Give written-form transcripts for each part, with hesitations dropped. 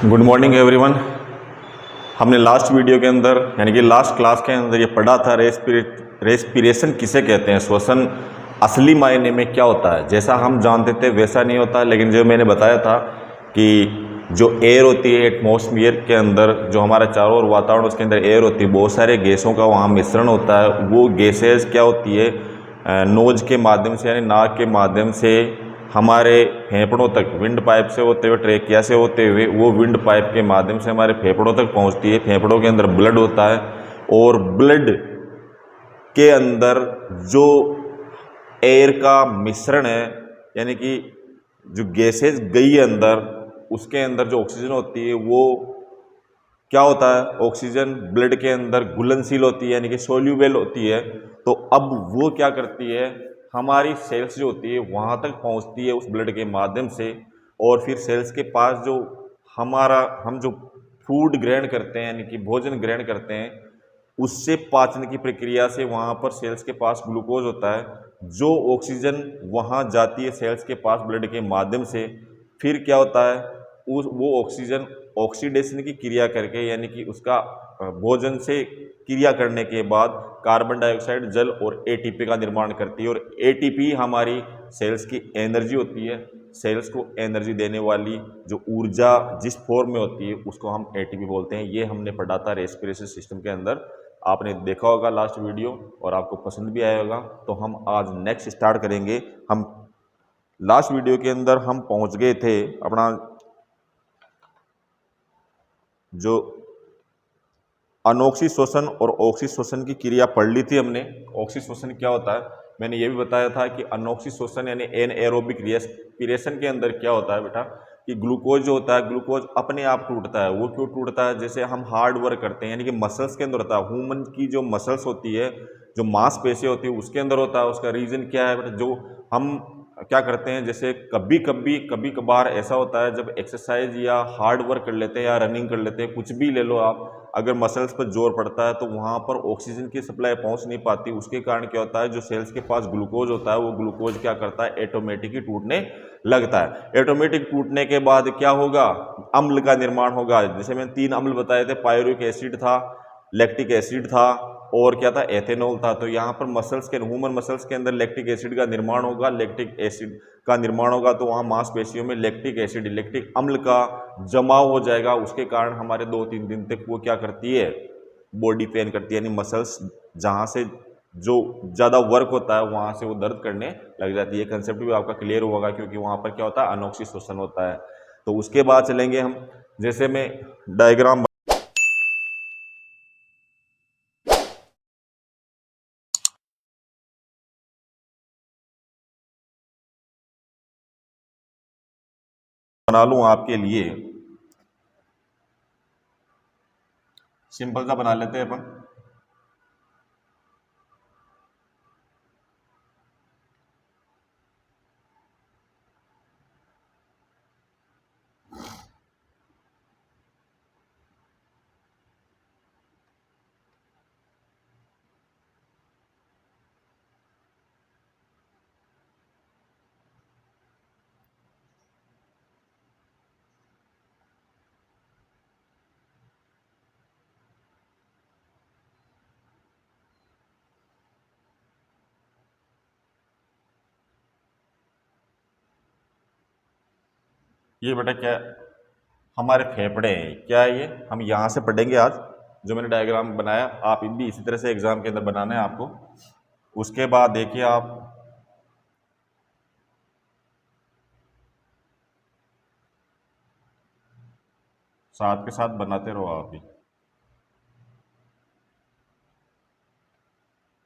Good morning everyone. हमने last video के अंदर यानी कि लास्ट क्लास के अंदर ये पढ़ा था रेस्पिरेशन किसे कहते हैं, श्वसन असली मायने में क्या होता है। जैसा हम जानते थे वैसा नहीं होता, लेकिन जो मैंने बताया था कि जो एयर होती है एटमॉस्फेयर के अंदर, जो हमारा चारों ओर वातावरण उसके अंदर एयर होती है, बहुत सारे गैसों का वहाँ मिश्रण होता है। वो गैसेज क्या होती है, नोज के माध्यम से यानी नाक के माध्यम से हमारे फेफड़ों तक विंड पाइप से होते हुए, ट्रेकिया से होते हुए, वो विंड पाइप के माध्यम से हमारे फेफड़ों तक पहुंचती है। फेफड़ों के अंदर ब्लड होता है और ब्लड के अंदर जो एयर का मिश्रण है यानी कि जो गैसेज गई है अंदर, उसके अंदर जो ऑक्सीजन होती है वो क्या होता है, ऑक्सीजन ब्लड के अंदर घुलनशील होती है यानी कि सोल्यूबल होती है। तो अब वो क्या करती है, हमारी सेल्स जो होती है वहाँ तक पहुँचती है उस ब्लड के माध्यम से, और फिर सेल्स के पास जो हम जो फूड ग्रहण करते हैं यानी कि भोजन ग्रहण करते हैं, उससे पाचन की प्रक्रिया से वहाँ पर सेल्स के पास ग्लूकोज होता है। जो ऑक्सीजन वहाँ जाती है सेल्स के पास ब्लड के माध्यम से, फिर क्या होता है, उस वो ऑक्सीजन ऑक्सीडेशन की क्रिया करके यानी कि उसका भोजन से क्रिया करने के बाद कार्बन डाइऑक्साइड, जल और एटीपी का निर्माण करती है। और एटीपी हमारी सेल्स की एनर्जी होती है। सेल्स को एनर्जी देने वाली जो ऊर्जा जिस फॉर्म में होती है उसको हम एटीपी बोलते हैं। ये हमने पढ़ा था रेस्पिरेशन सिस्टम के अंदर, आपने देखा होगा लास्ट वीडियो और आपको पसंद भी आया होगा। तो हम आज नेक्स्ट स्टार्ट करेंगे। हम लास्ट वीडियो के अंदर हम पहुंच गए थे अपना जो अनोक्सी श्वसन और ऑक्सी श्वसन की क्रिया पढ़ ली थी हमने। ऑक्सी श्वसन क्या होता है, मैंने ये भी बताया था कि अनोक्सी श्वसन यानी एनएरोबिक रेस्पिरेशन के अंदर क्या होता है बेटा, कि ग्लूकोज जो होता है, ग्लूकोज अपने आप टूटता है। वो क्यों टूटता है, जैसे हम हार्ड वर्क करते हैं यानी कि मसल्स के अंदर होता है। ह्यूमन की जो मसल्स होती है, जो मांसपेशियां होती है, उसके अंदर होता है। उसका रीजन क्या है बेटा, जो हम क्या करते हैं, जैसे कभी कभार ऐसा होता है जब एक्सरसाइज या हार्ड वर्क कर लेते हैं या रनिंग कर लेते हैं, कुछ भी ले लो आप, अगर मसल्स पर जोर पड़ता है तो वहाँ पर ऑक्सीजन की सप्लाई पहुँच नहीं पाती। उसके कारण क्या होता है, जो सेल्स के पास ग्लूकोज होता है वो ग्लूकोज क्या करता है, ऑटोमेटिकली टूटने लगता है। ऑटोमेटिक टूटने के बाद क्या होगा, अम्ल का निर्माण होगा। जैसे मैंने 3 अम्ल बताए थे, पायरुविक एसिड था, लैक्टिक एसिड था और क्या था, एथेनॉल था। तो यहाँ पर मसल्स के ह्यूमन मसल्स के अंदर लैक्टिक एसिड का निर्माण होगा। लैक्टिक एसिड का निर्माण होगा तो वहाँ मांसपेशियों में लैक्टिक एसिड, लैक्टिक अम्ल का जमाव हो जाएगा। उसके कारण हमारे 2-3 दिन तक वो क्या करती है, बॉडी पेन करती है, यानी मसल्स जहाँ से जो ज़्यादा वर्क होता है वहाँ से वो दर्द करने लग जाती है। कंसेप्ट भी आपका क्लियर होगा क्योंकि वहाँ पर क्या होता है, अनोक्सी श्वसन होता है। तो उसके बाद चलेंगे हम, जैसे मैं डायग्राम बना लूँ आपके लिए, सिंपल सा बना लेते हैं अपन। ये बेटा क्या, हमारे फेफड़े हैं, क्या है ये, हम यहाँ से पढ़ेंगे आज। जो मैंने डायग्राम बनाया आप भी इसी तरह से एग्जाम के अंदर बनाना है आपको। उसके बाद देखिए आप साथ के साथ बनाते रहो आप भी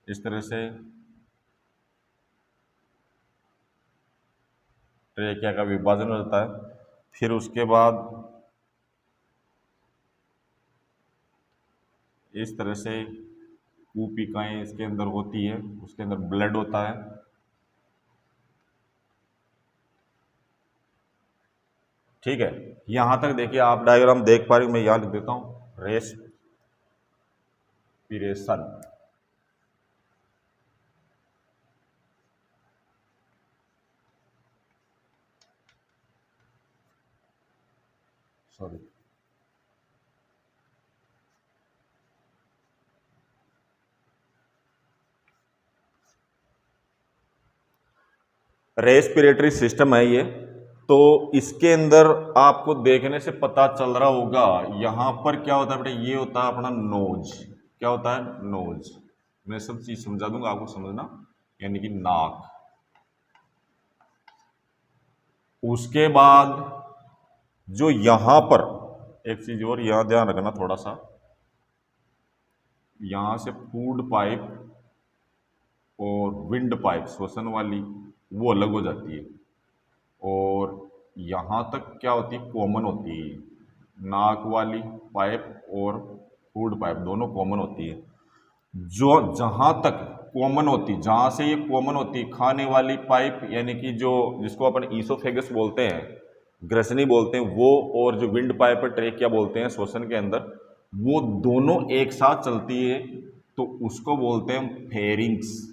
इस तरह से। ट्रेकिया का विभाजन हो जाता है, फिर उसके बाद इस तरह से कूपिकाएँ इसके अंदर होती है, उसके अंदर ब्लड होता है। ठीक है, यहाँ तक देखिए आप डायग्राम देख पा रहे हो, मैं यहाँ लिख देता हूँ रेस्पिरेशन। सॉरी, रेस्पिरेटरी सिस्टम है ये। तो इसके अंदर आपको देखने से पता चल रहा होगा, यहाँ पर क्या होता है बेटा, ये होता है अपना नोज। क्या होता है? नोज। मैं सब चीज समझा दूंगा आपको, समझना, यानी कि नाक। उसके बाद जो यहां पर एक चीज और यहां ध्यान रखना थोड़ा सा, यहां से फूड पाइप और विंड पाइप श्वसन वाली वो अलग हो जाती है, और यहाँ तक क्या होती है, कॉमन होती है। नाक वाली पाइप और फूड पाइप दोनों कॉमन होती है। जो जहाँ तक कॉमन होती, जहाँ से ये कॉमन होती, खाने वाली पाइप यानी कि जो जिसको अपन ईसोफेगस बोलते हैं, ग्रसनी बोलते हैं वो, और जो विंड पाइप है ट्रेकिया बोलते हैं श्वसन के अंदर, वो दोनों एक साथ चलती है, तो उसको बोलते हैं फेरिंग्स।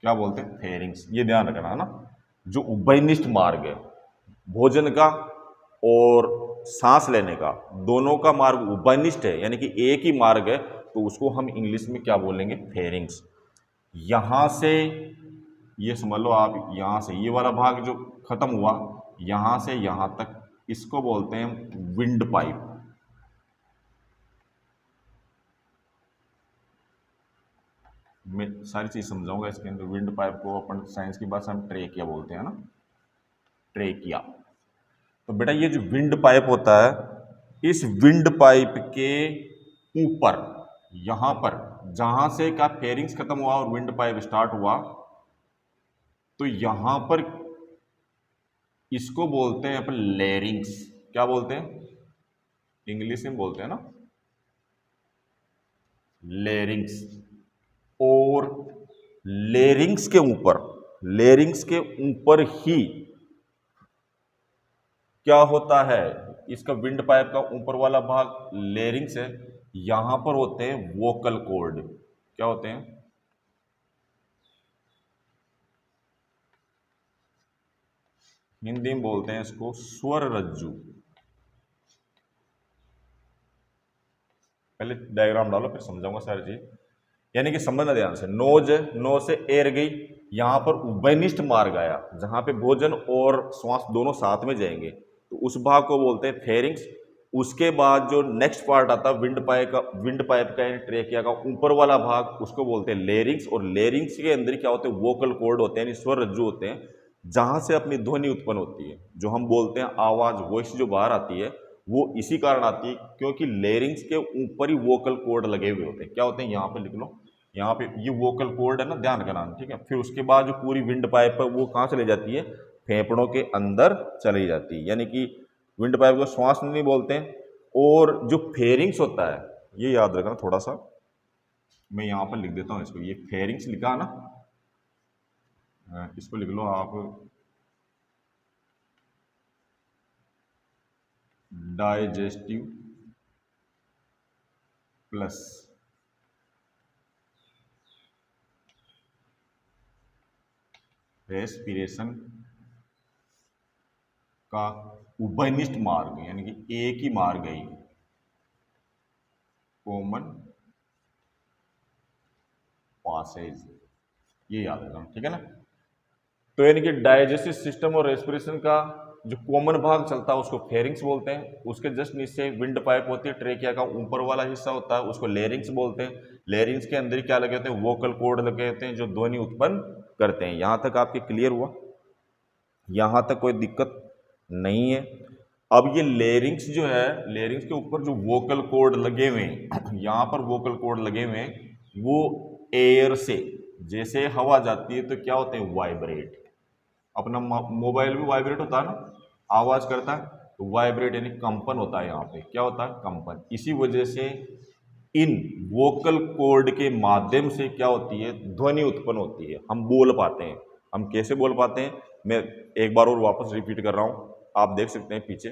क्या बोलते हैं? फेरिंग्स। ये ध्यान रखना है ना। जो उभयनिष्ठ मार्ग है भोजन का और सांस लेने का, दोनों का मार्ग उभयनिष्ठ है, यानी कि एक ही मार्ग है, तो उसको हम इंग्लिश में क्या बोलेंगे? फेरिंग्स। यहां से ये समझ लो आप, यहां से ये वाला भाग जो खत्म हुआ, यहां से यहां तक, इसको बोलते हैं विंड पाइप। मैं सारी चीज समझाऊंगा इसके अंदर। विंड पाइप को अपन साइंस की भाषा में ट्रेकिया बोलते हैं ना, ट्रेकिया। तो बेटा ये जो विंड पाइप होता है, इस विंड पाइप के ऊपर यहां पर जहां से का फेरिंग्स खत्म हुआ और विंड पाइप स्टार्ट हुआ, तो यहां पर इसको बोलते हैं अपन लेरिंग्स। क्या बोलते हैं? इंग्लिश में बोलते हैं ना, लेरिंग्स। और लेरिंग्स के ऊपर, लेरिंग्स के ऊपर ही क्या होता है, इसका विंड पाइप का ऊपर वाला भाग लेरिंग्स है, यहां पर होते हैं वोकल कॉर्ड। क्या होते हैं? हिंदी में बोलते हैं इसको स्वर रज्जु। पहले डायग्राम डालो फिर समझाऊंगा सारी चीज। यानी कि समझना ध्यान से, नोज है, नोज से एयर गई, यहां पर उभयनिष्ठ मार्ग आया जहां पे भोजन और श्वास दोनों साथ में जाएंगे, तो उस भाग को बोलते हैं फेरिंग्स। उसके बाद जो नेक्स्ट पार्ट आता है विंड पाइप का यानी ट्रेकिया का ऊपर वाला भाग, उसको बोलते हैं लेरिंग्स। और लेरिंग्स के अंदर क्या होते हैं? वोकल कॉर्ड होते हैं, यानी स्वर रज्जु होते हैं, जहां से अपनी ध्वनि उत्पन्न होती है, जो हम बोलते हैं आवाज, वॉइस जो बाहर आती है, वो इसी कारण आती है क्योंकि लेरिंग्स के ऊपर ही वोकल कॉर्ड लगे हुए होते हैं। क्या होते हैं? यहाँ पे लिख लो, यहाँ पे ये वोकल कॉर्ड है ना, ध्यान रखना, ठीक है। फिर उसके बाद जो पूरी विंड पाइप है वो कहाँ चली जाती है? फेफड़ों के अंदर चली जाती है, यानी कि विंड पाइप को श्वास नहीं बोलते हैं। और जो फेरिंग्स होता है, ये याद रखना थोड़ा सा, मैं यहाँ पर लिख देता हूँ इसको, ये फेरिंग्स लिखा है ना, इसको लिख लो आप, डाइजेस्टिव प्लस रेस्पिरेशन का उभयनिष्ठ मार्ग, यानी कि एक ही मार्ग है, कॉमन पासेज। ये याद रखना, ठीक है ना। तो यानी कि डाइजेस्टिव सिस्टम और रेस्पिरेशन का जो कॉमन भाग चलता है उसको फेरिंग्स बोलते हैं। उसके जस्ट नीचे विंड पाइप होती है, ट्रेकिया का ऊपर वाला हिस्सा होता है, उसको लेरिंग्स बोलते हैं। लेरिंग्स के अंदर क्या लगे होते हैं? वोकल कॉर्ड लगे होते हैं जो ध्वनि उत्पन्न करते हैं। यहां तक आपके क्लियर हुआ? यहां तक कोई दिक्कत नहीं है। अब ये लेरिंग्स जो है, लेरिंग्स के ऊपर जो वोकल कॉर्ड लगे हुए हैं, यहां पर वोकल कॉर्ड लगे हुए हैं, वो एयर से जैसे हवा जाती है तो क्या होते हैं? वाइब्रेट। अपना मोबाइल भी वाइब्रेट होता है ना, आवाज करता है, तो वाइब्रेट यानी कंपन होता है। यहाँ पे क्या होता है? कंपन। इसी वजह से इन वोकल कॉर्ड के माध्यम से क्या होती है? ध्वनि उत्पन्न होती है, हम बोल पाते हैं। हम कैसे बोल पाते हैं? मैं एक बार और वापस रिपीट कर रहा हूं, आप देख सकते हैं पीछे।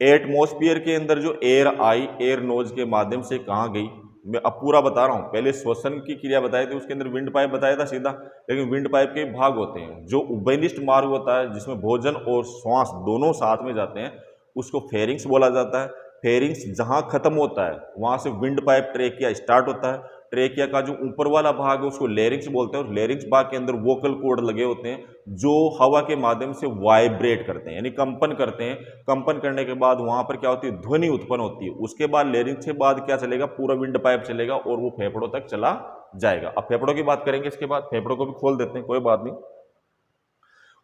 एटमॉस्फेयर के अंदर जो एयर आई, एयर नोज के माध्यम से कहाँ गई, मैं अब पूरा बता रहा हूँ। पहले श्वसन की क्रिया बताई थी, उसके अंदर विंड पाइप बताया था सीधा, लेकिन विंड पाइप के भाग होते हैं। जो उभयनिष्ठ मार्ग होता है जिसमें भोजन और श्वास दोनों साथ में जाते हैं, उसको फेरिंग्स बोला जाता है। फेरिंग्स जहाँ खत्म होता है वहाँ से विंड पाइप ट्रेकिया स्टार्ट होता है, ट्रेकिया का जो ऊपर वाला भाग है उसको लेरिंग्स बोलते हैं, और लेरिंग्स भाग के अंदर वोकल कॉर्ड लगे होते हैं जो हवा के माध्यम से वाइब्रेट करते हैं, यानी कंपन करते हैं। कंपन करने के बाद वहां पर क्या होती है, ध्वनि उत्पन्न होती है। उसके बाद लेरिंग्स के बाद क्या चलेगा, पूरा विंड पाइप चलेगा और वो फेफड़ों तक चला जाएगा। अब फेफड़ों की बात करेंगे, इसके बाद फेफड़ों को भी खोल देते हैं, कोई बात नहीं।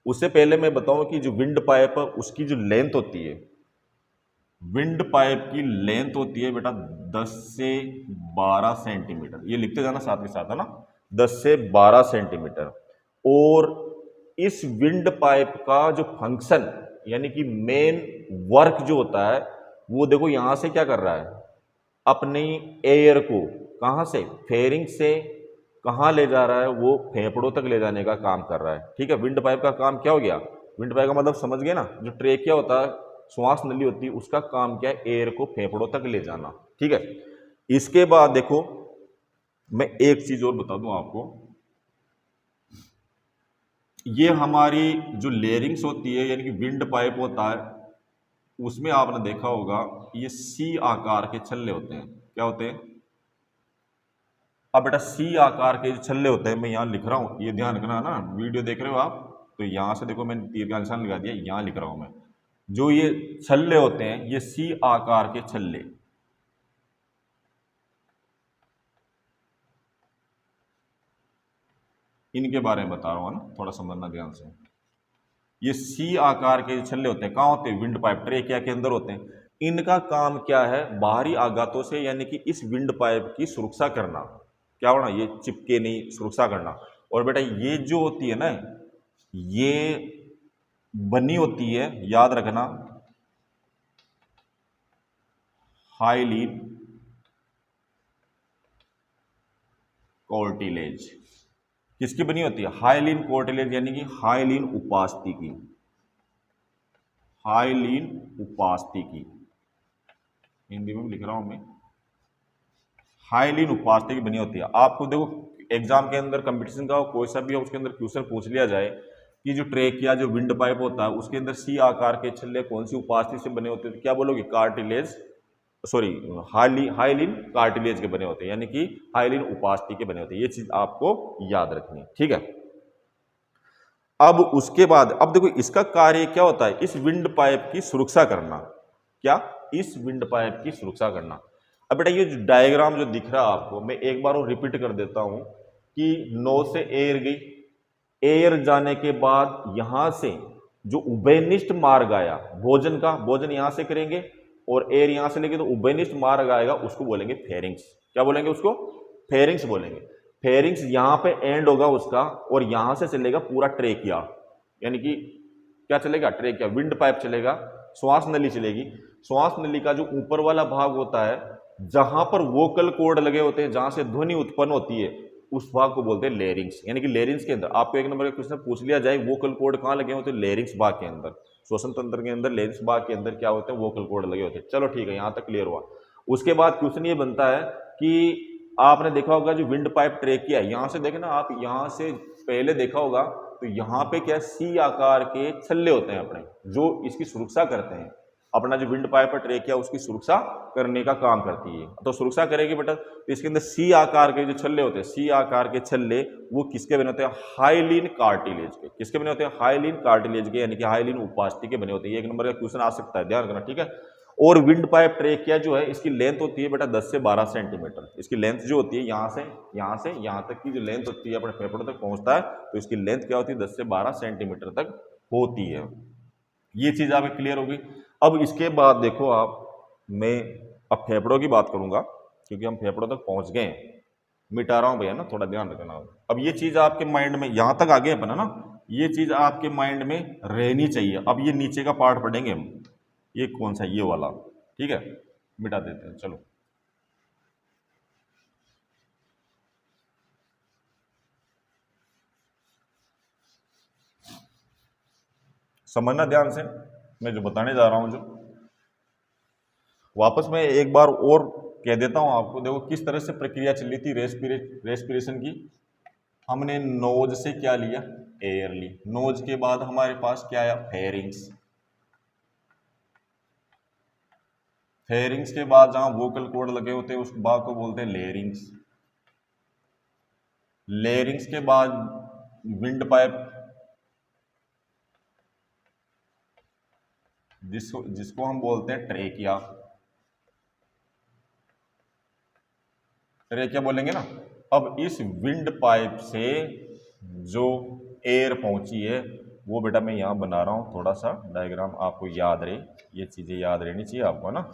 उससे पहले मैं बताऊं कि जो विंड पाइप है उसकी जो लेंथ होती है, विंड पाइप की लेंथ होती है बेटा 10 से 12 सेंटीमीटर। ये लिखते जाना साथ के साथ, है ना, 10 से 12 सेंटीमीटर। और इस विंड पाइप का जो फंक्शन यानी कि मेन वर्क जो होता है वो देखो यहां से क्या कर रहा है, अपनी एयर को कहां से, फेरिंग से कहां ले जा रहा है, वो फेफड़ों तक ले जाने का काम कर रहा है। ठीक है, विंड पाइप का काम क्या हो गया, विंड पाइप का मतलब समझ गए ना, जो ट्रेकिया होता है, श्वास नली होती है, उसका काम क्या है, एयर को फेफड़ों तक ले जाना। ठीक है, इसके बाद देखो मैं एक चीज और बता दूं आपको, ये हमारी जो लेयरिंग्स होती है यानी कि विंड पाइप होता है, उसमें आपने देखा होगा ये सी आकार के छल्ले होते हैं। क्या होते हैं, अब बेटा सी आकार के जो छल्ले होते हैं, मैं यहां लिख रहा हूं, ये ध्यान रखना ना, वीडियो देख रहे हो आप तो यहां से देखो मैंने तीर का निशान लगा दिया, यहां लिख रहा हूं मैं, जो ये छल्ले होते हैं ये सी आकार के छल्ले, इनके बारे में बता रहा हूं ना, थोड़ा समझना ध्यान से। ये सी आकार के छल्ले होते हैं, कहां होते हैं, विंड पाइप ट्रेकिया के अंदर होते हैं। इनका काम क्या है, बाहरी आघातों से यानी कि इस विंड पाइप की सुरक्षा करना, क्या होना, ये चिपके नहीं, सुरक्षा करना। और बेटा ये जो होती है ना, ये बनी होती है, याद रखना, हाइलीन कार्टिलेज। किसकी बनी होती है, हाइलीन कार्टिलेज यानी कि हाइलीन उपास्थि की, हाइलीन उपास्थि की, हिंदी में लिख रहा हूं मैं, हाइलीन उपास्थि की बनी होती है। आपको देखो एग्जाम के अंदर कंपटीशन का कोई सा भी हो उसके अंदर क्वेश्चन पूछ लिया जाए कि जो ट्रेक या जो विंड पाइप होता है उसके अंदर सी आकार के छल्ले कौन सी उपास्थि से बने होते हैं, तो क्या बोलोगे, कार्टिलेज, सॉरी हाइलीन कार्टिलेज के बने होते हैं, यानी कि हाइलीन उपास्थि के बने होते हैं। ये चीज आपको याद रखनी है। ठीक है, अब उसके बाद अब देखो इसका कार्य क्या होता है, इस विंड पाइप की सुरक्षा करना। क्या, इस विंड पाइप की सुरक्षा करना। अब बेटा ये जो डायग्राम जो दिख रहा है आपको, मैं एक बार और रिपीट कर देता हूं कि नोज से एयर गई, एयर जाने के बाद यहां से जो उभयनिष्ठ मार्ग आया भोजन का, भोजन यहां से करेंगे और एयर यहां से लेंगे तो उभयनिष्ठ मार्ग आएगा, उसको बोलेंगे फेरिंग्स। क्या बोलेंगे उसको, फेरिंग्स बोलेंगे। फेरिंग्स यहां पे एंड होगा उसका और यहां से चलेगा पूरा ट्रेकिया, यानी कि क्या चलेगा, ट्रेकिया, विंड पाइप चलेगा, श्वास नली चलेगी। श्वास नली का जो ऊपर वाला भाग होता है जहां पर वोकल कॉर्ड लगे होते हैं, जहां से ध्वनि उत्पन्न होती है, उस भाग को बोलते हैं लेरिंग्स। यानी कि लेरिंग्स के अंदर आपको एक नंबर का क्वेश्चन पूछ लिया जाए वोकल कॉर्ड कहां लगे होते हैं, लेरिंग्स भाग के अंदर, श्वसन तंत्र के अंदर लेरिंग्स भाग के अंदर क्या होते हैं, वोकल कॉर्ड लगे होते हैं। चलो ठीक है, यहां तक क्लियर हुआ। उसके बाद क्वेश्चन ये बनता है कि आपने देखा होगा जो विंड पाइप ट्रेकिया है, यहां से देखना आप, यहां से पहले देखा होगा तो यहां पे क्या सी आकार के छल्ले होते हैं अपने, जो इसकी सुरक्षा करते हैं। अपना जो विंड पाइप ट्रेकिया उसकी सुरक्षा करने का काम करती है, तो सुरक्षा करेगी बेटा, तो इसके अंदर सी आकार के जो छल्ले होते हैं, सी आकार के छल्ले वो किसके बने होते हैं, हाइलीन कार्टिलेज के। किसके बने होते हैं, हाइलीन कार्टिलेज के, यानी कि हाइलीन उपास्थि के बने होते हैं। ये एक नंबर का क्वेश्चन आ सकता है, ध्यान रखना। ठीक है, और विंड पाइप ट्रेकिया जो है इसकी लेंथ होती है बेटा 10 से 12 सेंटीमीटर। इसकी लेंथ जो होती है यहां से यहां तक की जो लेंथ होती है अपने फेफड़ों तक पहुंचता है, तो इसकी लेंथ क्या होती है, 10 से 12 सेंटीमीटर तक होती है। ये चीज आपकी क्लियर होगी। अब इसके बाद देखो आप, मैं अब फेफड़ों की बात करूंगा क्योंकि हम फेफड़ों तक पहुंच गए हैं, मिटा रहा हूं भैया ना, थोड़ा ध्यान रखना। अब ये चीज आपके माइंड में, यहां तक आ गए अपन, है ना, ये चीज आपके माइंड में रहनी चाहिए। अब ये नीचे का पार्ट पढ़ेंगे हम, ये कौन सा, ये वाला। ठीक है, मिटा देते हैं, चलो। समझना ध्यान से, मैं जो बताने जा रहा हूं, जो वापस मैं एक बार और कह देता हूं आपको। देखो किस तरह से प्रक्रिया चली थी रेस्पिरेशन की। हमने नोज से क्या लिया, एयर ली, नोज के बाद हमारे पास क्या आया, फेरिंग्स, फेरिंग्स के बाद जहां वोकल कॉर्ड लगे होते हैं उस भाग को बोलते हैं लेरिंग्स, लेयरिंग्स के बाद विंड पाइप, जिसको हम बोलते हैं ट्रेकिया, ट्रेकिया बोलेंगे ना। अब इस विंड पाइप से जो एयर पहुंची है वो बेटा मैं यहां बना रहा हूं, थोड़ा सा डायग्राम आपको याद रहे, ये चीजें याद रहनी चाहिए आपको ना,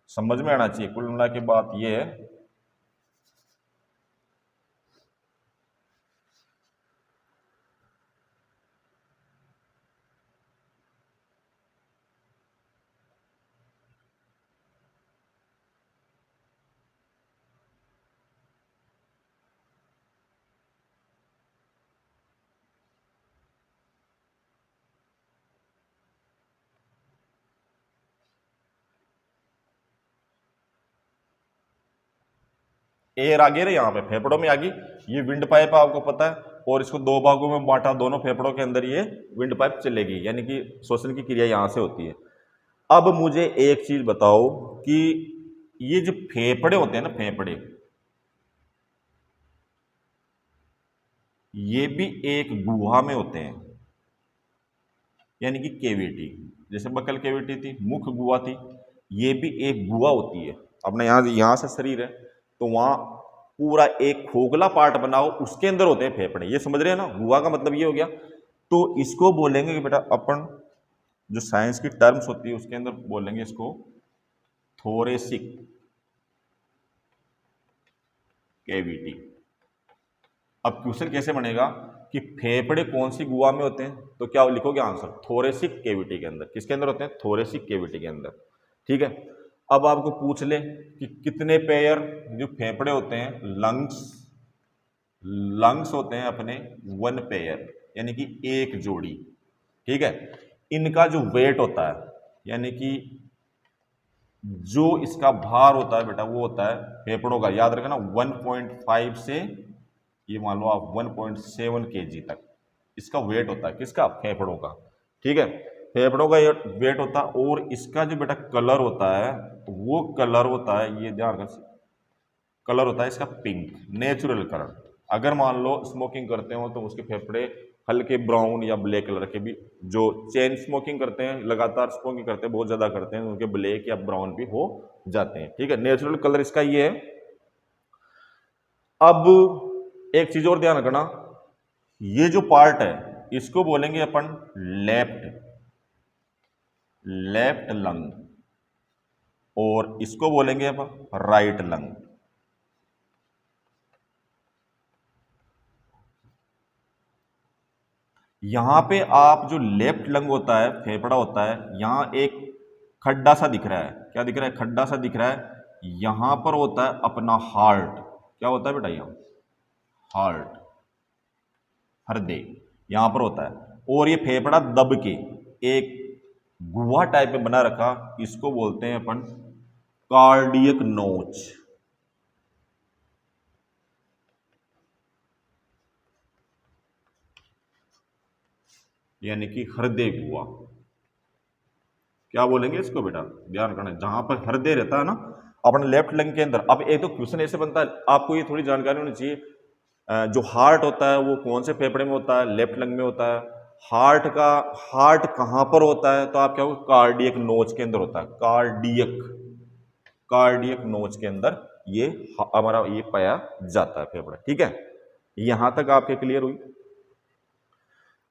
समझ में आना चाहिए। कुल मिला के बात ये है, एयर आ गई ना यहाँ पे फेफड़ों में आ गई, ये विंड पाइप आपको पता है, और इसको दो भागों में बांटा, दोनों फेफड़ों के अंदर ये विंड पाइप चलेगी, यानी कि श्वसन की क्रिया यहां से होती है। अब मुझे एक चीज बताओ कि ये जो फेफड़े होते हैं ना, फेफड़े, ये भी एक गुहा में होते हैं, यानी कि केविटी, जैसे बकल केविटी थी, मुख्य गुहा थी, ये भी एक गुहा होती है। अपने यहां से शरीर है तो वहां पूरा एक खोखला पार्ट बनाओ, उसके अंदर होते हैं फेफड़े, ये समझ रहे हैं ना, गुहा का मतलब ये हो गया। तो इसको बोलेंगे कि बेटा अपन, जो साइंस की टर्म्स होती है उसके अंदर बोलेंगे इसको थोरेसिक कैविटी। अब क्वेश्चन कैसे बनेगा कि फेफड़े कौन सी गुहा में होते हैं, तो क्या लिखोगे आंसर, थोरेसिक कैविटी के अंदर। किसके अंदर होते हैं, थोरेसिक कैविटी के अंदर, ठीक है। अब आपको पूछ ले कि कितने पेयर जो फेफड़े होते हैं, लंग्स होते हैं अपने 1 पेयर, यानी कि एक जोड़ी, ठीक है। इनका जो वेट होता है, यानी कि जो इसका भार होता है बेटा, वो होता है फेफड़ों का, याद रखना 1.5 से ये मान लो आप 1.7 kg तक इसका वेट होता है, किसका, फेफड़ों का, ठीक है। फेफड़ों का वेट होता है, और इसका जो बेटा कलर होता है, वो कलर होता है, ये ध्यान रखना, कलर होता है इसका पिंक, नेचुरल कलर। अगर मान लो स्मोकिंग करते हो तो उसके फेफड़े हल्के ब्राउन या ब्लैक कलर के भी, जो चेन स्मोकिंग करते हैं, लगातार स्मोकिंग करते हैं, बहुत ज्यादा करते हैं, उनके ब्लैक या ब्राउन भी हो जाते हैं, ठीक है। नेचुरल कलर इसका ये है। अब एक चीज और ध्यान रखना, ये जो पार्ट है इसको बोलेंगे अपन लेफ्ट लंग, और इसको बोलेंगे अपन राइट लंग। यहां पे आप जो लेफ्ट लंग होता है, फेफड़ा होता है, यहां एक खड्डा सा दिख रहा है, क्या दिख रहा है, खड्डा सा दिख रहा है, यहां पर होता है अपना हार्ट, क्या होता है बेटा, यहां हार्ट, हृदय यहां पर होता है, और ये फेफड़ा दब के एक गुहा टाइप में बना रखा, इसको बोलते हैं अपन कार्डियक नोच, यानी कि हृदय गुहा, क्या बोलेंगे इसको बेटा, ध्यान रखना, जहां पर हृदय रहता है ना अपने लेफ्ट लंग के अंदर। अब एक तो क्वेश्चन ऐसे बनता है, आपको ये थोड़ी जानकारी होनी चाहिए, जो हार्ट होता है वो कौन से फेफड़े में होता है, लेफ्ट लंग में होता है। हार्ट कहां पर होता है, तो आप क्या, कार्डियक नोच के अंदर होता है, कार्डियक नोच के अंदर ये हमारा ये पाया जाता है फेफड़ा, ठीक है। यहां तक आपके क्लियर हुई।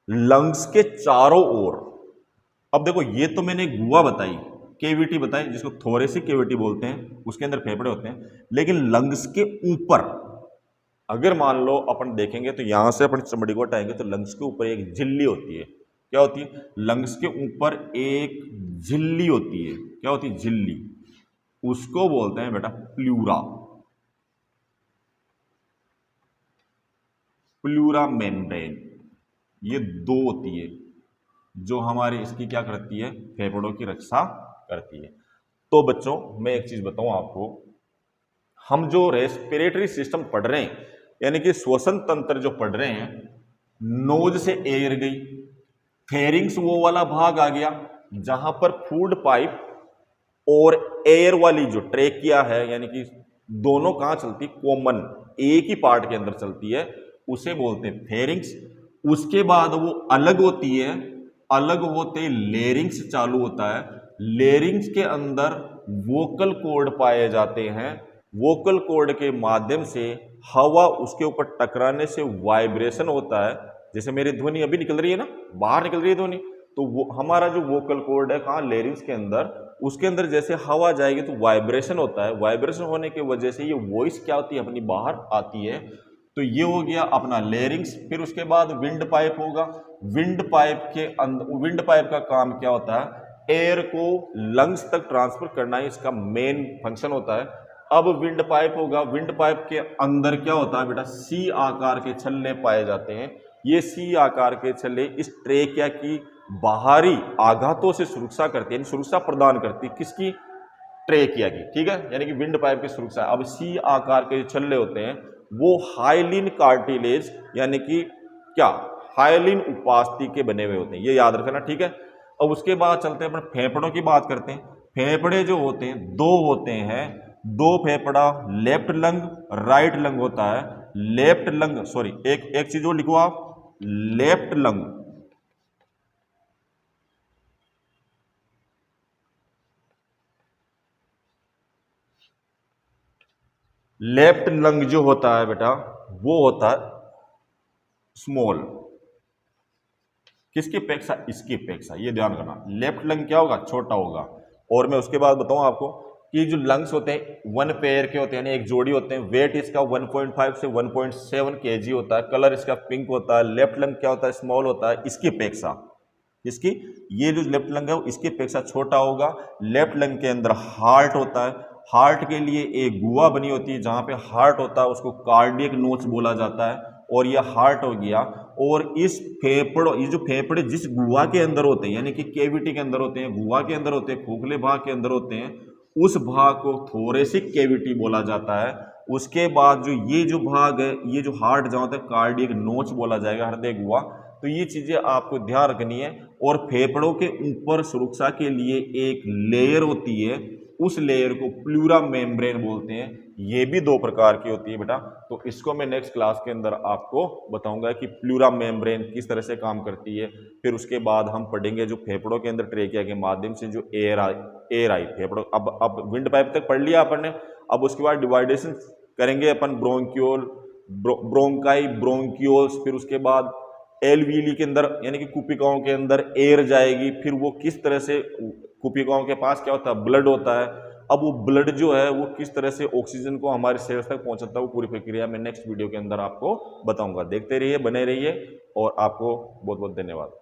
लंग्स के चारों ओर, अब देखो ये तो मैंने गुहा बताई, केविटी बताई, जिसको थोरेसिक केविटी बोलते हैं, उसके अंदर फेफड़े होते हैं, लेकिन लंग्स के ऊपर अगर मान लो अपन देखेंगे तो यहां से अपन चमड़ी को हटाएंगे तो लंग्स के ऊपर एक झिल्ली होती है, क्या होती है, लंग्स के ऊपर एक झिल्ली होती है, क्या होती है, झिल्ली, उसको बोलते हैं बेटा प्लूरा, प्लूरा मेम्ब्रेन। ये दो होती है जो हमारे इसकी क्या करती है, फेफड़ों की रक्षा करती है। तो बच्चों मैं एक चीज बताऊं आपको, हम जो रेस्पिरेटरी सिस्टम पढ़ रहे हैं, यानी कि श्वसन तंत्र जो पढ़ रहे हैं, नोज से एयर गई, फेरिंग्स वो वाला भाग आ गया जहां पर फूड पाइप और एयर वाली जो ट्रेकिया है, यानी कि दोनों कहां चलती, कॉमन एक ही पार्ट के अंदर चलती है, उसे बोलते हैं फेरिंग्स। उसके बाद वो अलग होती है, अलग होते लेरिंग्स चालू होता है। लेरिंग्स के अंदर वोकल कॉर्ड पाए जाते हैं। वोकल कॉर्ड के माध्यम से हवा उसके ऊपर टकराने से वाइब्रेशन होता है। जैसे मेरी ध्वनि अभी निकल रही है ना, बाहर निकल रही है ध्वनि, तो वो हमारा जो वोकल कॉर्ड है कहाँ, लेरिंग्स के अंदर, उसके अंदर जैसे हवा जाएगी तो वाइब्रेशन होता है। वाइब्रेशन होने की वजह से ये वॉइस क्या होती है, अपनी बाहर आती है। तो ये हो गया अपना लेरिंग्स। फिर उसके बाद विंड पाइप होगा। विंड पाइप के अंदर, विंड पाइप का काम क्या होता है, एयर को लंग्स तक ट्रांसफर करना ही इसका मेन फंक्शन होता है। अब विंड पाइप होगा। विंड पाइप के अंदर क्या होता है बेटा, सी आकार के छल्ले पाए जाते हैं। ये सी आकार के छल्ले इस ट्रेकिया की बाहरी आघातों से सुरक्षा करती है, यानी सुरक्षा प्रदान करती है किसकी, ट्रेकिया की, ठीक है, यानी कि विंड पाइप की सुरक्षा। अब सी आकार के छल्ले होते हैं वो हाइलिन कार्टिलेज यानी कि क्या, हाइलिन उपास्थि के बने हुए होते हैं, ये याद रखना, ठीक है। अब उसके बाद चलते हैं अपने फेफड़ों की बात करते हैं। फेफड़े जो होते हैं दो होते हैं, दो फेफड़ा, लेफ्ट लंग राइट लंग होता है। लेफ्ट लंग, सॉरी एक चीज और लिखो आप, लेफ्ट लंग, लेफ्ट लंग जो होता है बेटा वो होता है स्मॉल, किसकी अपेक्षा, इसकी अपेक्षा, ये ध्यान रखना। लेफ्ट लंग क्या होगा, छोटा होगा। और मैं उसके बाद बताऊं आपको कि जो लंग्स होते हैं वन पेयर के होते हैं, यानी एक जोड़ी होते हैं। वेट इसका 1.5 से 1.7 kg होता है। कलर इसका पिंक होता है। लेफ्ट लंग क्या होता है, स्मॉल होता है, इसकी अपेक्षा, इसकी, ये जो लेफ्ट लंग है वो इसकी अपेक्षा छोटा होगा। लेफ्ट लंग के अंदर हार्ट होता है। हार्ट के लिए एक गुहा बनी होती है, जहां पे हार्ट होता है उसको कार्डियक नोच बोला जाता है, और ये हार्ट हो गया। और इस फेफड़ों, ये जो फेफड़े जिस गुहा के अंदर होते हैं, यानी कि केविटी के अंदर होते हैं, गुहा के अंदर होते हैं, खोखले भाग के अंदर होते हैं, उस भाग को थोरेसिक केविटी बोला जाता है। उसके बाद जो भाग है, ये जो हार्ट जहां होता है, कार्डियक नोच बोला जाएगा, हृदय गुहा। तो ये चीजें आपको ध्यान रखनी है। और फेफड़ों के ऊपर सुरक्षा के लिए एक लेयर होती है, उस लेयर को प्लूरा मेम्ब्रेन बोलते हैं। ये भी दो प्रकार की होती है बेटा, तो इसको मैं नेक्स्ट क्लास के अंदर आपको बताऊंगा कि प्लूरा मेम्ब्रेन किस तरह से काम करती है। फिर उसके बाद हम पढ़ेंगे जो फेफड़ों के अंदर ट्रेकिया के माध्यम से जो एयर आई फेफड़ों, अब विंड पाइप तक पढ़ लिया अपन ने। अब उसके बाद डिवाइडेशन करेंगे अपन, ब्रोंक्यूल, ब्रोंकाई, ब्रोंक्यूल्स, फिर उसके बाद एलवीली के अंदर यानी कि कुपिकाओं के अंदर एयर जाएगी। फिर वो किस तरह से, कुपिकाओं के पास क्या होता है, ब्लड होता है। अब वो ब्लड जो है वो किस तरह से ऑक्सीजन को हमारे सेल्स तक पहुंचाता है, वो पूरी प्रक्रिया मैं नेक्स्ट वीडियो के अंदर आपको बताऊंगा। देखते रहिए, बने रहिए, और आपको बहुत बहुत धन्यवाद।